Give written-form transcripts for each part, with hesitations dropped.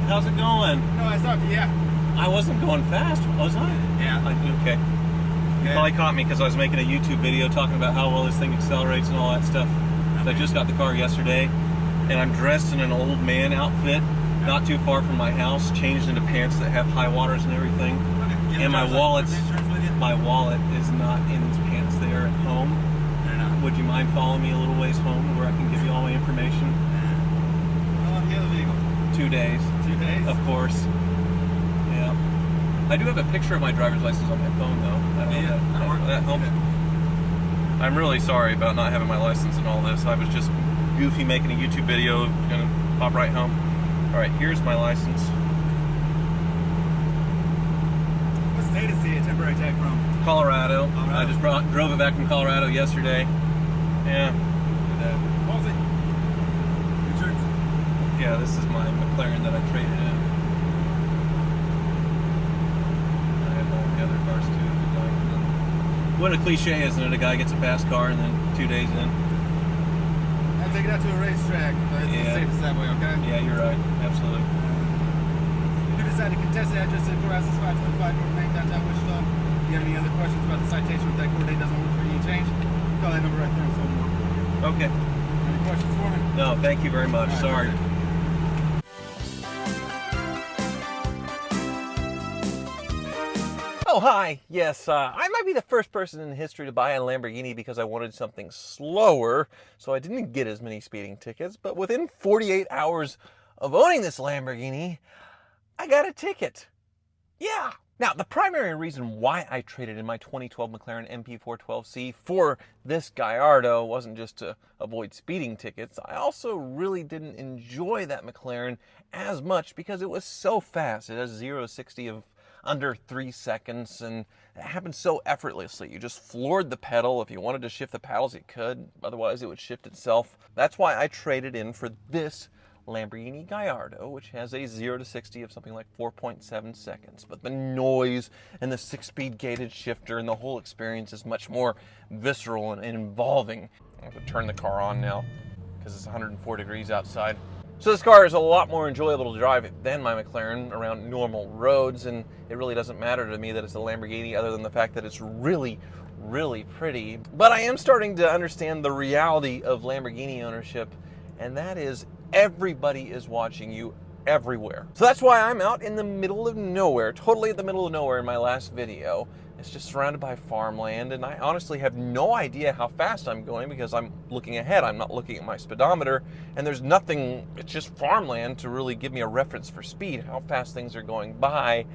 how's it going? No, I stopped you, yeah. I wasn't going fast, was I? Yeah. Okay. You probably caught me because I was making a YouTube video talking about how well this thing accelerates and all that stuff. So I just got the car yesterday, and I'm dressed in an old man outfit, not too far from my house, changed into pants that have high waters and everything. Okay. And my wallet is not in these pants. They are at home. They're not. Would you mind following me a little ways home where I can give you all my information? How long do you have the vehicle? 2 days. 2 days? Of course. Yeah. I do have a picture of my driver's license on my phone, though. I don't know if that helps. I'm really sorry about not having my license and all this. I was just goofy making a YouTube video. Gonna pop right home. All right, here's my license. What state is the temporary tag from? Colorado. I just drove it back from Colorado yesterday. Yeah. What was it? Insurance? Yeah, this is my McLaren that I traded in. I have all the other cars too. What a cliche, isn't it? A guy gets a fast car and then 2 days in. I'll take it out to a racetrack, but it's the safest that way, okay? Yeah, you're right. Absolutely. You decide to contest the address in Corazon 525 North Main, downtown Wichita. If you have any other questions about the citation, if that court date doesn't work for you, change, call that number right there and so more. Okay. Any questions for me? No, thank you very much. Right, sorry. Oh, hi. Yes, I might be the first person in history to buy a Lamborghini because I wanted something slower, so I didn't get as many speeding tickets. But within 48 hours of owning this Lamborghini, I got a ticket. Yeah. Now, the primary reason why I traded in my 2012 McLaren MP412C for this Gallardo wasn't just to avoid speeding tickets. I also really didn't enjoy that McLaren as much because it was so fast. It has 0 to 60 of under 3 seconds, and it happened so effortlessly. You just floored the pedal. If you wanted to shift the paddles, it could. Otherwise, it would shift itself. That's why I traded in for this Lamborghini Gallardo, which has a 0 to 60 of something like 4.7 seconds. But the noise and the 6-speed gated shifter and the whole experience is much more visceral and involving. I have to turn the car on now because it's 104 degrees outside. So this car is a lot more enjoyable to drive than my McLaren around normal roads, and it really doesn't matter to me that it's a Lamborghini other than the fact that it's really, really pretty. But I am starting to understand the reality of Lamborghini ownership, and that is everybody is watching you everywhere. So that's why I'm out in the middle of nowhere, totally at the middle of nowhere in my last video. It's just surrounded by farmland, and I honestly have no idea how fast I'm going because I'm looking ahead. I'm not looking at my speedometer, and there's nothing, it's just farmland to really give me a reference for speed, how fast things are going by.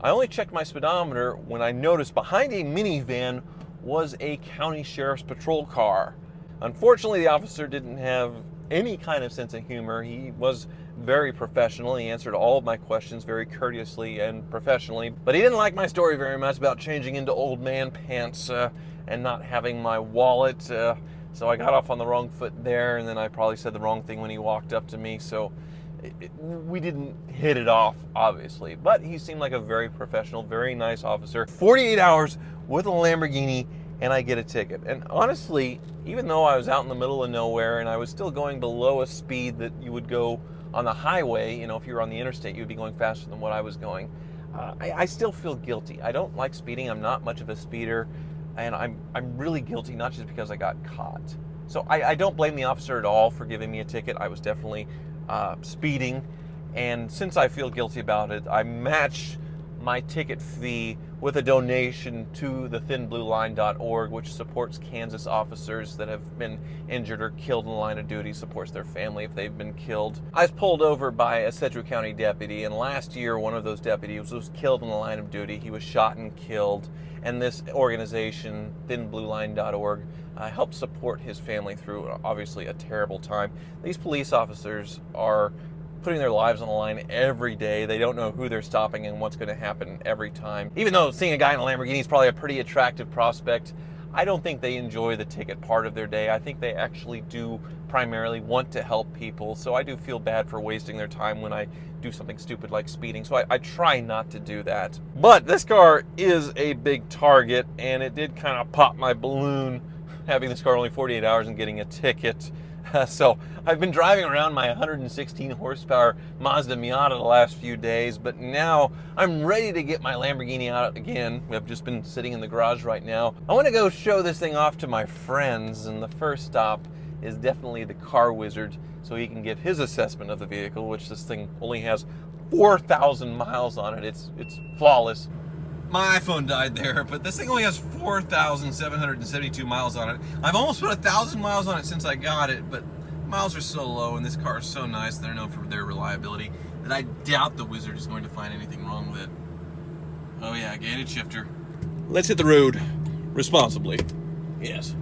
I only checked my speedometer when I noticed behind a minivan was a county sheriff's patrol car. Unfortunately, the officer didn't have any kind of sense of humor. He was very professional. He answered all of my questions very courteously and professionally, but he didn't like my story very much about changing into old man pants and not having my wallet. So I got off on the wrong foot there, and then I probably said the wrong thing when he walked up to me. So we didn't hit it off, obviously, but he seemed like a very professional, very nice officer. 48 hours with a Lamborghini, and I get a ticket. And honestly, even though I was out in the middle of nowhere and I was still going below a speed that you would go on the highway, you know, if you were on the interstate, you'd be going faster than what I was going. I still feel guilty. I don't like speeding. I'm not much of a speeder, and I'm really guilty, not just because I got caught. So I don't blame the officer at all for giving me a ticket. I was definitely speeding, and since I feel guilty about it, I match my ticket fee with a donation to the thinblueline.org, which supports Kansas officers that have been injured or killed in the line of duty, supports their family if they've been killed. I was pulled over by a Sedgwick County deputy, and last year one of those deputies was killed in the line of duty. He was shot and killed, and this organization, thinblueline.org, helps support his family through obviously a terrible time. These police officers are putting their lives on the line every day. They don't know who they're stopping and what's going to happen every time. Even though seeing a guy in a Lamborghini is probably a pretty attractive prospect, I don't think they enjoy the ticket part of their day. I think they actually do primarily want to help people, so I do feel bad for wasting their time when I do something stupid like speeding, so I try not to do that. But this car is a big target, and it did kind of pop my balloon having this car only 48 hours and getting a ticket. So I've been driving around my 116 horsepower Mazda Miata the last few days, but now I'm ready to get my Lamborghini out again. I've just been sitting in the garage right now. I want to go show this thing off to my friends, and the first stop is definitely the car wizard, so he can give his assessment of the vehicle, which this thing only has 4,000 miles on it. It's flawless. My iPhone died there, but this thing only has 4,772 miles on it. I've almost put 1,000 miles on it since I got it, but miles are so low and this car is so nice, they're known for their reliability, that I doubt the Wizard is going to find anything wrong with it. Oh yeah, gated shifter. Let's hit the road responsibly. Yes.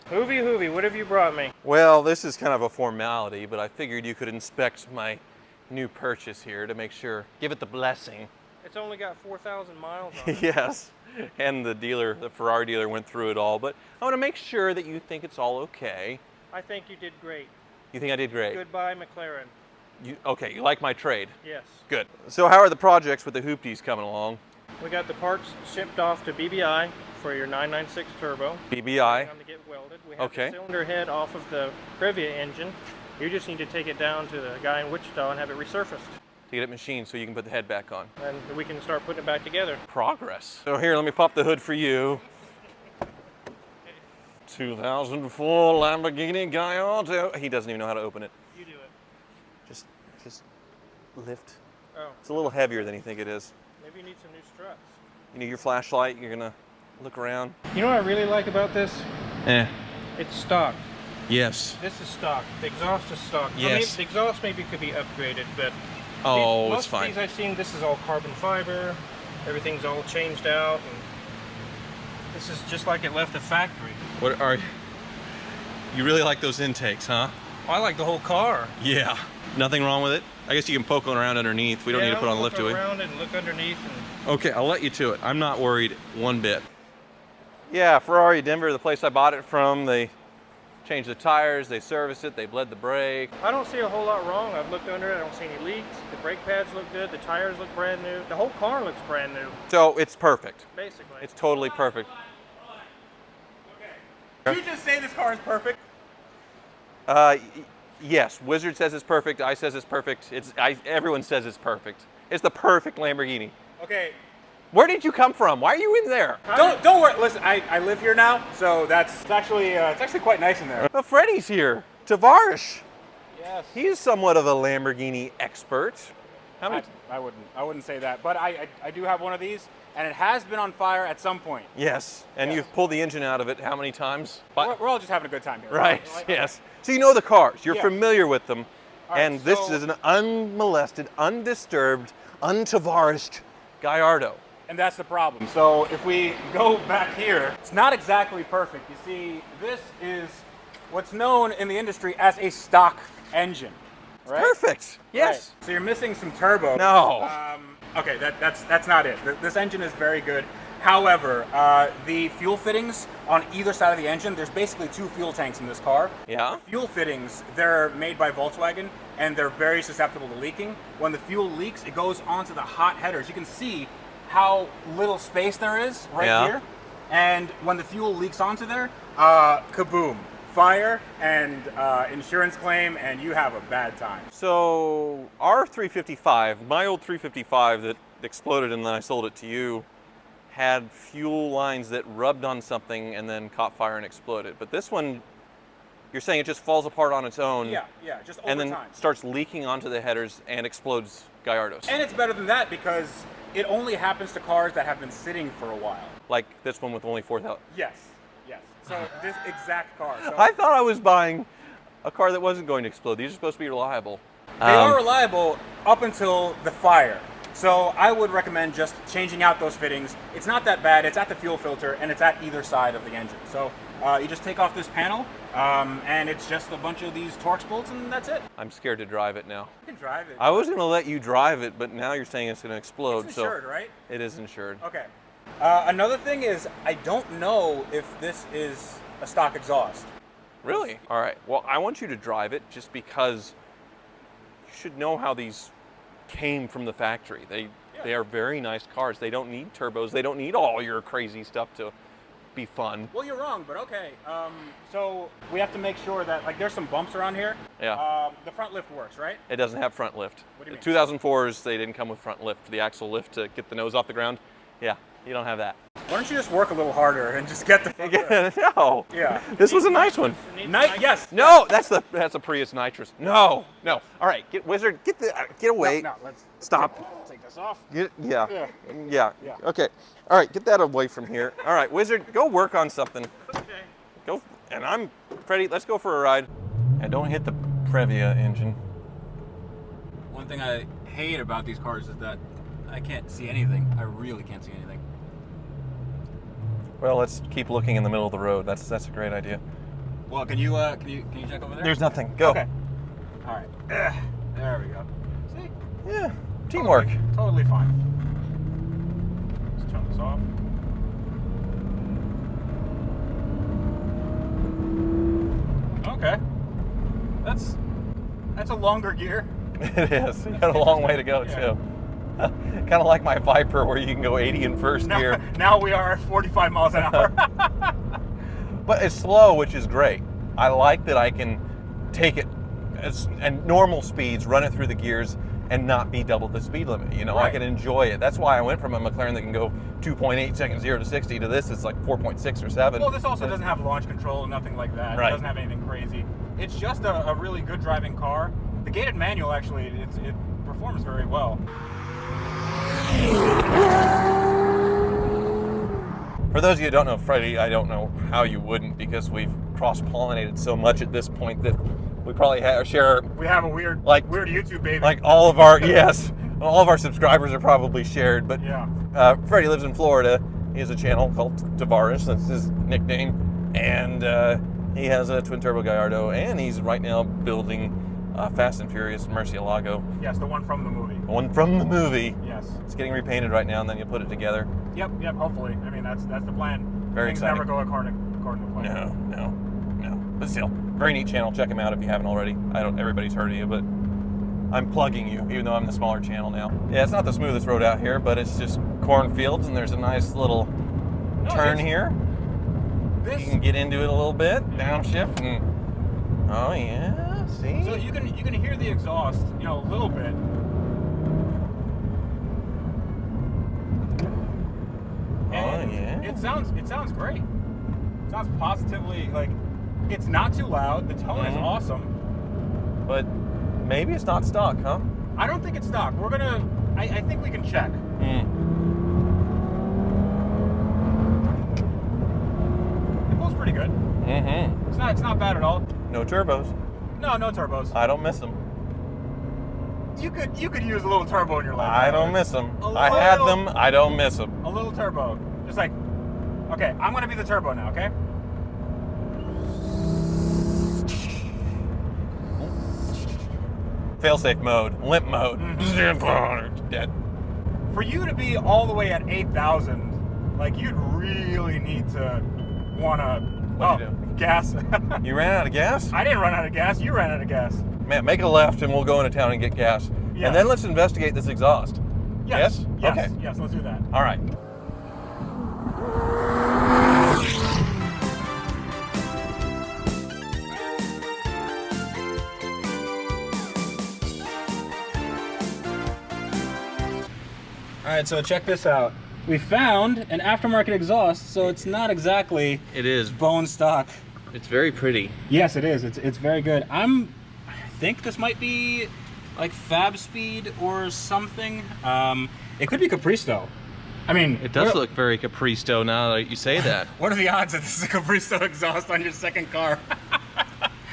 Hoovie, what have you brought me? Well, this is kind of a formality, but I figured you could inspect my new purchase here to make sure, give it the blessing. It's only got 4,000 miles on it. Yes, and the Ferrari dealer went through it all, but I want to make sure that you think it's all okay. I think you did great. You think I did great? Goodbye, McLaren. Okay, you like my trade? Yes. Good. So how are the projects with the Hoovies coming along? We got the parts shipped off to BBI for your 996 turbo. BBI? To get welded. We have Okay. the cylinder head off of the Previa engine. You just need to take it down to the guy in Wichita and have it resurfaced. To get it machined so you can put the head back on. And we can start putting it back together. Progress. So here, let me pop the hood for you. 2004 Lamborghini Gallardo. He doesn't even know how to open it. You do it. Just lift. Oh, It's a little heavier than you think it is. maybe you need some new struts. You need your flashlight, you're gonna look around. You know what I really like about this? It's stock. Yes. This is stock. The exhaust is stock. Yes. I mean, the exhaust maybe could be upgraded, but Oh, most it's fine. of these I've seen, this is all carbon fiber. Everything's all changed out. And this is just like it left the factory. What are you really like those intakes, huh? I like the whole car. Yeah. Nothing wrong with it? I guess you can poke one around underneath. We don't need to put on a lift, do we? Around and look underneath. And Okay, I'll let you to it. I'm not worried one bit. Yeah, Ferrari Denver, the place I bought it from, they changed the tires, they serviced it, they bled the brake. I don't see a whole lot wrong. I've looked under it. I don't see any leaks. The brake pads look good. The tires look brand new. The whole car looks brand new, So it's perfect. basically. It's totally perfect. Did you just say this car is perfect? Yes, Wizard says it's perfect, I says it's perfect. Everyone says it's perfect. It's the perfect Lamborghini. Okay. Where did you come from? Why are you in there? Don't worry. Listen, I live here now, so it's actually quite nice in there. Freddie's here. Tavares. Yes. He's somewhat of a Lamborghini expert. How many? I wouldn't say that, but I do have one of these, and it has been on fire at some point. Yes, and Yes. you've pulled the engine out of it how many times? We're all just having a good time here. Right, Like- yes. So you know the cars, you're Yeah. familiar with them, All right, and this so- is an unmolested, undisturbed, untavarished Gallardo. And that's the problem. So if we go back here, it's not exactly perfect. You see, this is what's known in the industry as a stock engine. Right? Perfect, yes. Right. So you're missing some turbo. No. Okay, that's not it. This engine is very good. However, the fuel fittings on either side of the engine, there's basically two fuel tanks in this car. Yeah? Fuel fittings, they're made by Volkswagen, and they're very susceptible to leaking. When the fuel leaks, it goes onto the hot headers. You can see how little space there is right Yeah. here. And when the fuel leaks onto there, kaboom. Fire and insurance claim, and you have a bad time. So our 355, my old 355 that exploded and then I sold it to you, had fuel lines that rubbed on something and then caught fire and exploded. But this one, you're saying it just falls apart on its own. Yeah, just over And then time. starts leaking onto the headers and explodes Gallardos. And it's better than that because it only happens to cars that have been sitting for a while. Like this one with only 4,000. Yes. So this exact car. So I thought I was buying a car that wasn't going to explode. These are supposed to be reliable. they are reliable up until the fire. So I would recommend just changing out those fittings. It's not that bad. It's at the fuel filter and it's at either side of the engine. So you just take off this panel and it's just a bunch of these Torx bolts and that's it. I'm scared to drive it now. You can drive it. I was going to let you drive it, but now you're saying it's going to explode. It's insured, so right? it is insured. Okay. Another thing is, I don't know if this is a stock exhaust. Really? All right. Well, I want you to drive it just because you should know how these came from the factory. They are very nice cars. They don't need turbos. They don't need all your crazy stuff to be fun. Well, you're wrong, but okay. So we have to make sure that, like, there's some bumps around here. Yeah. The front lift works, right? It doesn't have front lift. What do you mean? The 2004s, they didn't come with front lift. The axle lift to get the nose off the ground. Yeah, you don't have that. Why don't you just work a little harder and just get the front lift? No. Yeah. This was a nice one. Yes. No, that's a Prius nitrous. No. All right, Wizard, get away. No, let's Stop. take this off. Yeah. Yeah. Okay. All right, get that away from here. All right, Wizard, go work on something. Okay. Go. And Freddie, let's go for a ride. And don't hit the Previa engine. One thing I hate about these cars is that I can't see anything. I really can't see anything. Well, let's keep looking in the middle of the road. That's a great idea. Well, can you check over there? There's nothing. Go. Okay. All right. There we go. See? Yeah. Teamwork. Totally fine. Let's turn this off. Okay. That's a longer gear. It is. You got a long way to go too. Kind of like my Viper, where you can go 80 in first gear. Now we are at 45 miles an hour. But it's slow, which is great. I like that I can take it and normal speeds, run it through the gears, and not be double the speed limit. You know, Right. I can enjoy it. That's why I went from a McLaren that can go 2.8 seconds 0 to 60 to this. It's like 4.6 or 7. Well, this also doesn't have launch control, nothing like that. Right. It doesn't have anything crazy. It's just a really good driving car. The gated manual actually, it performs very well. For those of you who don't know Freddie, I don't know how you wouldn't, because we've cross-pollinated so much at this point that we probably share. We have a weird YouTube baby. Like all of our all of our subscribers are probably shared. But yeah. Freddie lives in Florida. He has a channel called Tavares. That's his nickname, and he has a twin turbo Gallardo, and he's right now building Fast and Furious Murcielago. Yes, the one from the movie. The one from the movie. Yes. It's getting repainted right now, and then you put it together. Yep. Hopefully. I mean, that's the plan. Very Things exciting. never go according to plan. No. But still, very neat channel. Check him out if you haven't already. Everybody's heard of you, but I'm plugging you, even though I'm the smaller channel now. Yeah, it's not the smoothest road out here, but it's just cornfields, and there's a nice little turn here. You can get into it a little bit, downshift, and oh yeah, see. So you can hear the exhaust, a little bit. And yeah. It sounds great. It sounds positively like it's not too loud. The tone is awesome. But maybe it's not stock, huh? I don't think it's stock. I think we can check. It feels pretty good. Mm-hmm. It's not bad at all. No turbos. No turbos. I don't miss them. You could use a little turbo in your life. I don't miss them. I had them. I don't miss them. A little turbo. Just like, okay, I'm gonna be the turbo now, okay? Failsafe mode, limp mode. Dead. For you to be all the way at 8,000, like you'd really need to wanna. What'd you do? Gas. You ran out of gas? I didn't run out of gas. You ran out of gas. Man, make a left and we'll go into town and get gas. Yeah. And then let's investigate this exhaust. Yes. Okay. Yes. Let's do that. All right. All right. So check this out. We found an aftermarket exhaust, so it's not exactly It is. bone stock. It's very pretty. Yes, it is. It's very good. I think this might be like Fab Speed or something. It could be Capristo. I mean, It does look very Capristo now that you say that. What are the odds that this is a Capristo exhaust on your second car?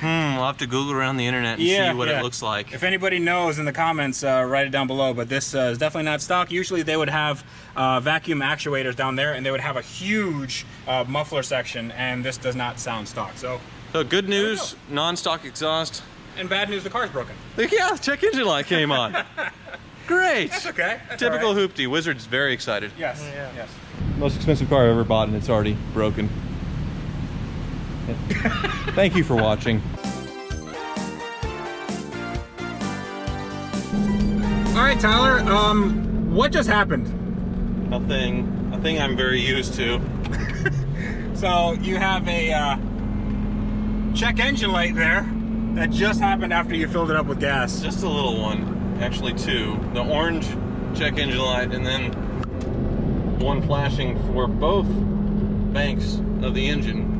We'll have to Google around the internet and see what it looks like. If anybody knows in the comments, write it down below. But this is definitely not stock. Usually they would have vacuum actuators down there, and they would have a huge muffler section, and this does not sound stock. So good news, non-stock exhaust. and bad news, the car's broken. Yeah, the check engine light came on. Great. That's okay. That's Typical all right. Hoopty. Wizard's very excited. Yes. Yeah. Yes. Most expensive car I've ever bought, and it's already broken. Thank you for watching. All right, Tyler, what just happened? A thing I'm very used to. So you have a check engine light there that just happened after you filled it up with gas. Just a little one, actually two. The orange check engine light, and then one flashing for both banks of the engine.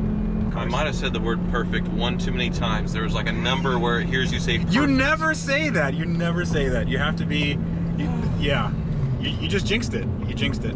I might have said the word perfect one too many times. There was like a number where it hears you say perfect. You never say that. You never say that. You have to be, yeah. You just jinxed it. You jinxed it.